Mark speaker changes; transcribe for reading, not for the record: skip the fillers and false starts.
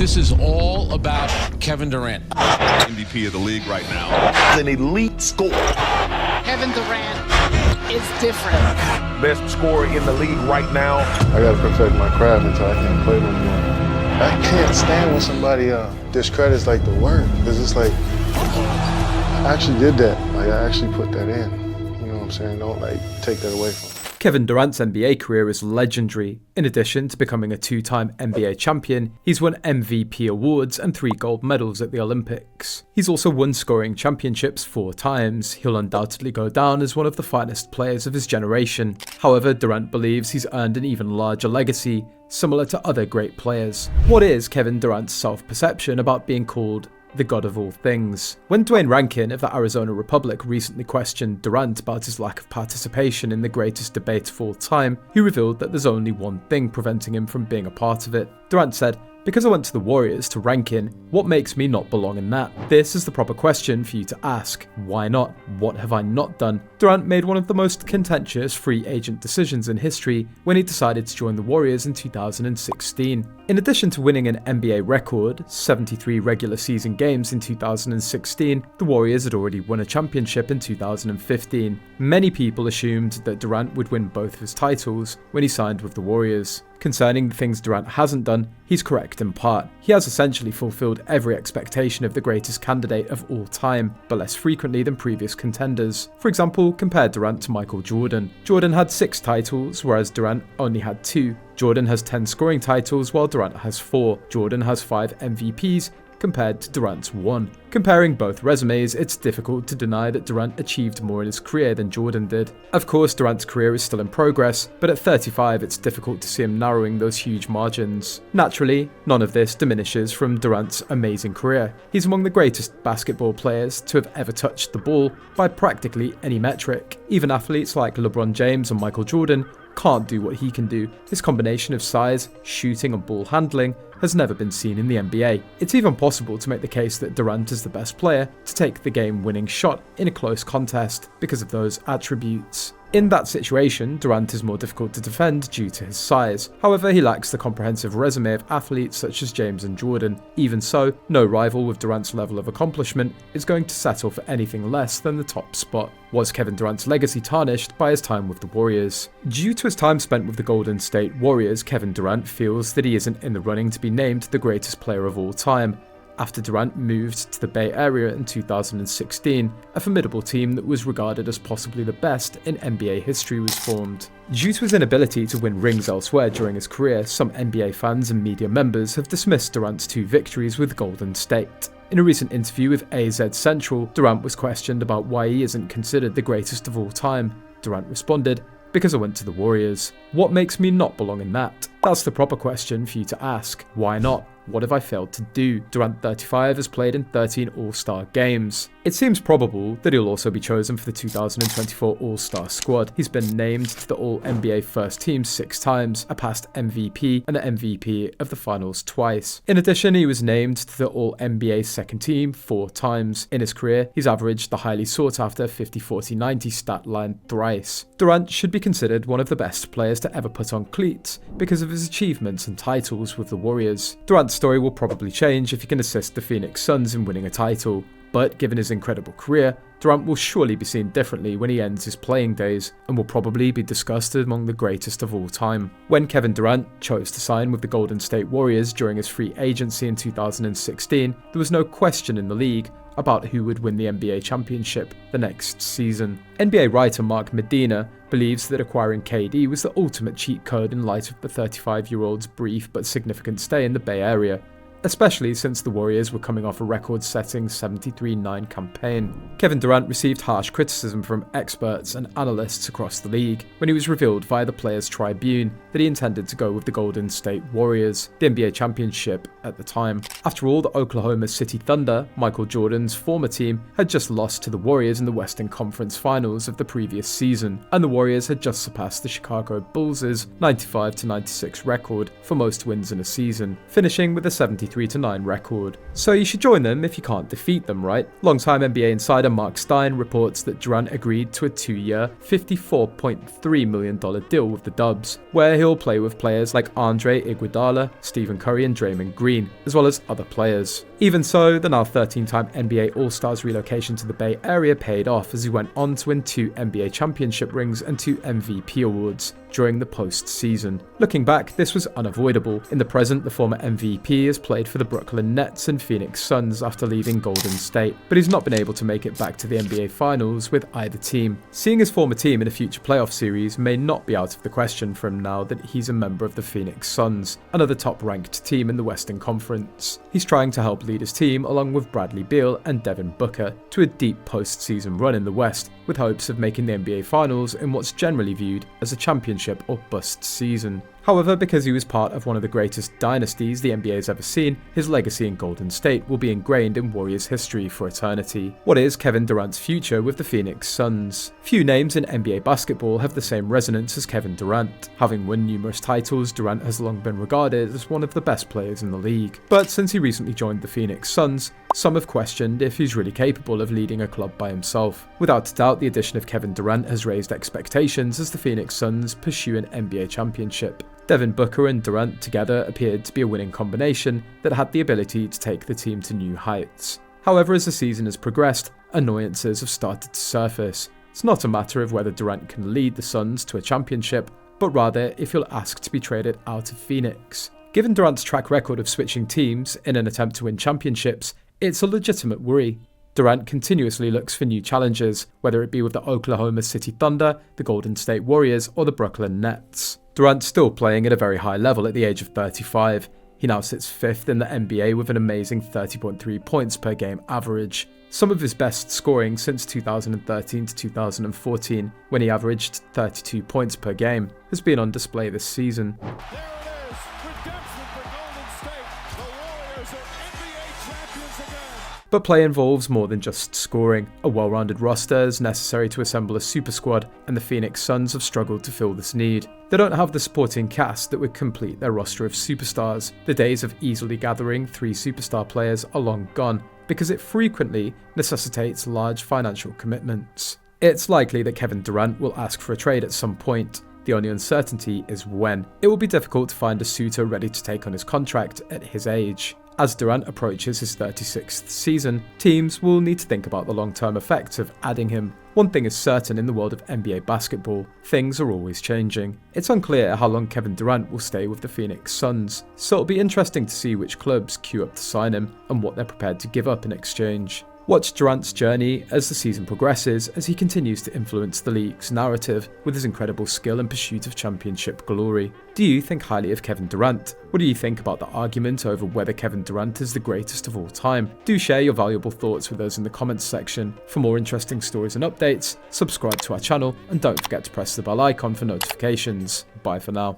Speaker 1: This is all about Kevin Durant.
Speaker 2: MVP of the league right now.
Speaker 3: An elite scorer.
Speaker 4: Kevin Durant is different.
Speaker 3: Best scorer in the league right now.
Speaker 5: I gotta perfect my craft until I can't play no more. I can't stand when somebody discredits like the work, because it's like, I actually did that. Like, I actually put that in. You know what I'm saying? Don't take that away from me.
Speaker 6: Kevin Durant's NBA career is legendary. In addition to becoming a two-time NBA champion, he's won MVP awards and 3 gold medals at the Olympics. He's also won scoring championships 4 times. He'll undoubtedly go down as one of the finest players of his generation. However, Durant believes he's earned an even larger legacy, similar to other great players. What is Kevin Durant's self-perception about being called the god of all things? When Dwayne Rankin of the Arizona Republic recently questioned Durant about his lack of participation in the greatest debate of all time, he revealed that there's only one thing preventing him from being a part of it. Durant said, "Because I went to the Warriors to Rankin, what makes me not belong in that? This is the proper question for you to ask. Why not? What have I not done?" Durant made one of the most contentious free agent decisions in history when he decided to join the Warriors in 2016. In addition to winning an NBA record, 73 regular season games in 2016, the Warriors had already won a championship in 2015. Many people assumed that Durant would win both of his titles when he signed with the Warriors. Concerning the things Durant hasn't done, he's correct in part. He has essentially fulfilled every expectation of the greatest candidate of all time, but less frequently than previous contenders. For example, compare Durant to Michael Jordan. Jordan had 6 titles, whereas Durant only had 2. Jordan has 10 scoring titles, while Durant has 4. Jordan has 5 MVPs, compared to Durant's 1. Comparing both resumes, it's difficult to deny that Durant achieved more in his career than Jordan did. Of course, Durant's career is still in progress, but at 35 it's difficult to see him narrowing those huge margins. Naturally, none of this diminishes from Durant's amazing career. He's among the greatest basketball players to have ever touched the ball by practically any metric. Even athletes like LeBron James and Michael Jordan can't do what he can do. His combination of size, shooting and ball handling has never been seen in the NBA. It's even possible to make the case that Durant is the best player to take the game-winning shot in a close contest because of those attributes. In that situation, Durant is more difficult to defend due to his size. However, he lacks the comprehensive resume of athletes such as James and Jordan. Even so, no rival with Durant's level of accomplishment is going to settle for anything less than the top spot. Was Kevin Durant's legacy tarnished by his time with the Warriors? Due to his time spent with the Golden State Warriors, Kevin Durant feels that he isn't in the running to be named the greatest player of all time. After Durant moved to the Bay Area in 2016, a formidable team that was regarded as possibly the best in NBA history was formed. Due to his inability to win rings elsewhere during his career, some NBA fans and media members have dismissed Durant's 2 victories with Golden State. In a recent interview with AZ Central, Durant was questioned about why he isn't considered the greatest of all time. Durant responded, "Because I went to the Warriors. What makes me not belong in that? That's the proper question for you to ask. Why not? What have I failed to do?" Durant, 35, has played in 13 All-Star games. It seems probable that he'll also be chosen for the 2024 All-Star squad. He's been named to the All-NBA First Team 6 times, a past MVP and the MVP of the Finals twice. In addition, he was named to the All-NBA Second Team 4 times. In his career, he's averaged the highly sought-after 50-40-90 stat line thrice. Durant should be considered one of the best players to ever put on cleats because of his achievements and titles with the Warriors. Durant's story will probably change if he can assist the Phoenix Suns in winning a title, but given his incredible career, Durant will surely be seen differently when he ends his playing days and will probably be discussed among the greatest of all time. When Kevin Durant chose to sign with the Golden State Warriors during his free agency in 2016, there was no question in the league about who would win the NBA championship the next season. NBA writer Mark Medina believes that acquiring KD was the ultimate cheat code in light of the 35-year-old's brief but significant stay in the Bay Area, especially since the Warriors were coming off a record-setting 73-9 campaign. Kevin Durant received harsh criticism from experts and analysts across the league when he was revealed via the Players Tribune that he intended to go with the Golden State Warriors, the NBA championship at the time. After all, the Oklahoma City Thunder, Michael Jordan's former team, had just lost to the Warriors in the Western Conference Finals of the previous season, and the Warriors had just surpassed the Chicago Bulls' 95-96 record for most wins in a season, finishing with a 73 33-9 record. So you should join them if you can't defeat them, right? Longtime NBA insider Mark Stein reports that Durant agreed to a 2-year, $54.3 million deal with the Dubs, where he'll play with players like Andre Iguodala, Stephen Curry and Draymond Green, as well as other players. Even so, the now 13-time NBA All-Stars relocation to the Bay Area paid off as he went on to win 2 NBA championship rings and 2 MVP awards during the postseason. Looking back, this was unavoidable. In the present, the former MVP has played for the Brooklyn Nets and Phoenix Suns after leaving Golden State, but he's not been able to make it back to the NBA Finals with either team. Seeing his former team in a future playoff series may not be out of the question for him now that he's a member of the Phoenix Suns, another top-ranked team in the Western Conference. He's trying to help lead his team along with Bradley Beal and Devin Booker to a deep postseason run in the West, with hopes of making the NBA Finals in what's generally viewed as a championship or bust season. However, because he was part of one of the greatest dynasties the NBA has ever seen, his legacy in Golden State will be ingrained in Warriors history for eternity. What is Kevin Durant's future with the Phoenix Suns? Few names in NBA basketball have the same resonance as Kevin Durant. Having won numerous titles, Durant has long been regarded as one of the best players in the league. But since he recently joined the Phoenix Suns, some have questioned if he's really capable of leading a club by himself. Without a doubt, the addition of Kevin Durant has raised expectations as the Phoenix Suns pursue an NBA championship. Devin Booker and Durant together appeared to be a winning combination that had the ability to take the team to new heights. However, as the season has progressed, annoyances have started to surface. It's not a matter of whether Durant can lead the Suns to a championship, but rather if he'll ask to be traded out of Phoenix. Given Durant's track record of switching teams in an attempt to win championships, it's a legitimate worry. Durant continuously looks for new challenges, whether it be with the Oklahoma City Thunder, the Golden State Warriors, or the Brooklyn Nets. Durant's still playing at a very high level at the age of 35. He now sits 5th in the NBA with an amazing 30.3 points per game average, some of his best scoring since 2013 to 2014, when he averaged 32 points per game, has been on display this season. But play involves more than just scoring. A well-rounded roster is necessary to assemble a super squad, and the Phoenix Suns have struggled to fill this need. They don't have the supporting cast that would complete their roster of superstars. The days of easily gathering 3 superstar players are long gone, because it frequently necessitates large financial commitments. It's likely that Kevin Durant will ask for a trade at some point. The only uncertainty is when. It will be difficult to find a suitor ready to take on his contract at his age. As Durant approaches his 36th season, teams will need to think about the long-term effects of adding him. One thing is certain in the world of NBA basketball, things are always changing. It's unclear how long Kevin Durant will stay with the Phoenix Suns, so it'll be interesting to see which clubs queue up to sign him and what they're prepared to give up in exchange. Watch Durant's journey as the season progresses as he continues to influence the league's narrative with his incredible skill and pursuit of championship glory. Do you think highly of Kevin Durant? What do you think about the argument over whether Kevin Durant is the greatest of all time? Do share your valuable thoughts with us in the comments section. For more interesting stories and updates, subscribe to our channel and don't forget to press the bell icon for notifications. Bye for now.